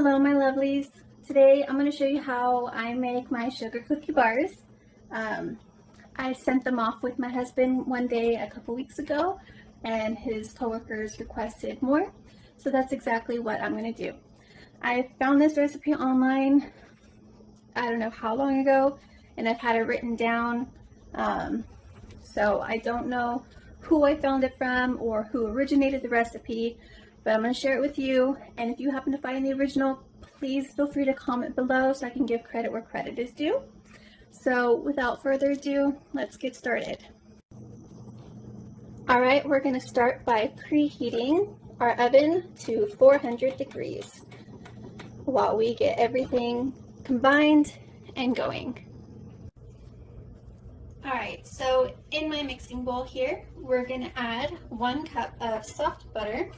Hello my lovelies. Today I'm going to show you how I make my sugar cookie bars. I sent them off with my husband one day a couple weeks ago and his coworkers requested more. So that's exactly what I'm going to do. I found this recipe online, I don't know how long ago, and I've had it written down. So I don't know who I found it from or who originated the recipe, but I'm going to share it with you. And if you happen to find the original, please feel free to comment below so I can give credit where credit is due. So without further ado, let's get started. Alright, we're going to start by preheating our oven to 400 degrees while we get everything combined and going. Alright, so in my mixing bowl here, we're going to add 1 cup of soft butter,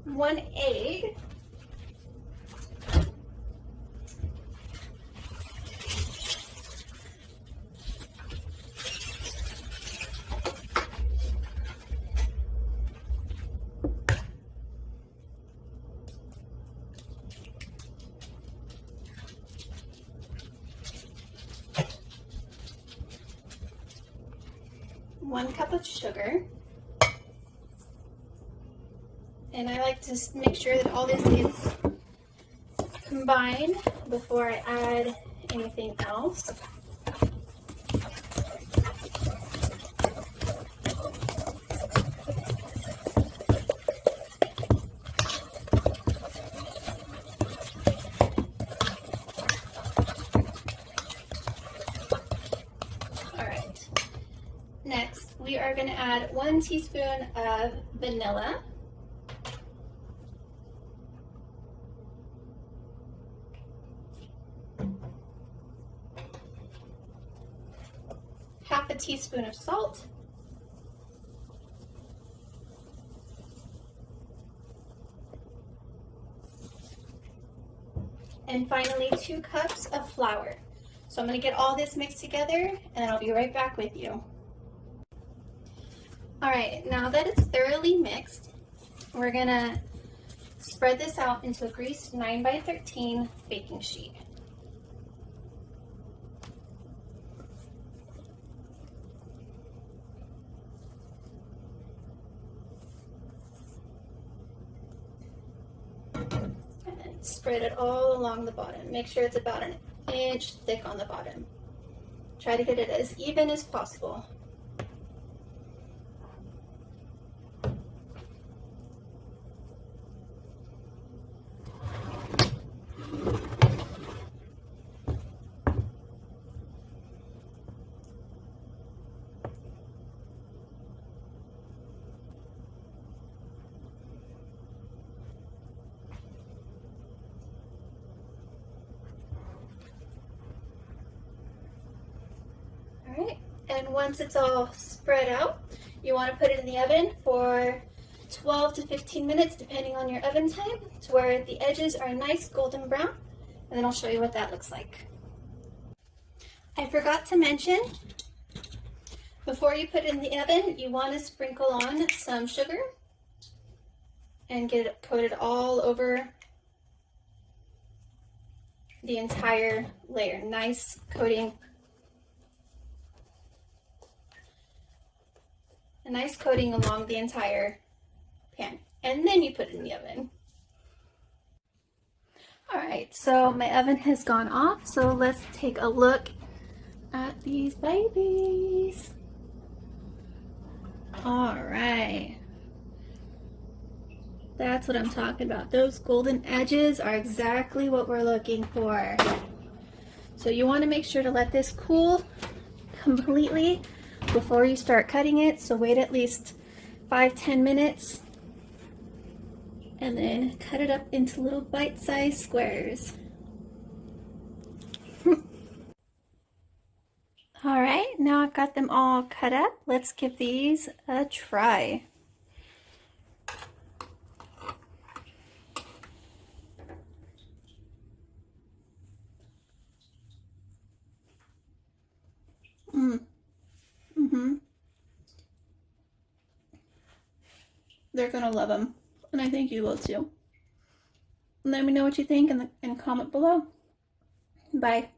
one egg, one cup of sugar, and I like to make sure that all this gets combined before I add anything else. Alright, next we are going to add 1 teaspoon of vanilla, half a teaspoon of salt, and finally 2 cups of flour. So I'm going to get all this mixed together and I'll be right back with you. Alright, now that it's thoroughly mixed, we're going to spread this out into a greased 9x13 baking sheet. And spread it all along the bottom. Make sure it's about an inch thick on the bottom. Try to get it as even as possible. Alright, and once it's all spread out, you want to put it in the oven for 12 to 15 minutes depending on your oven time, to where the edges are nice golden brown, and then I'll show you what that looks like. I forgot to mention, before you put it in the oven, you want to sprinkle on some sugar and get it coated all over the entire layer. Nice coating. A nice coating along the entire pan. And then you put it in the oven. Alright, so my oven has gone off, so let's take a look at these babies. Alright. That's what I'm talking about. Those golden edges are exactly what we're looking for. So you want to make sure to let this cool completely before you start cutting it. So wait at least 5-10 minutes and then cut it up into little bite-sized squares. Alright, now I've got them all cut up. Let's give these a try. They're gonna love them, and I think you will too. Let me know what you think and comment below. Bye.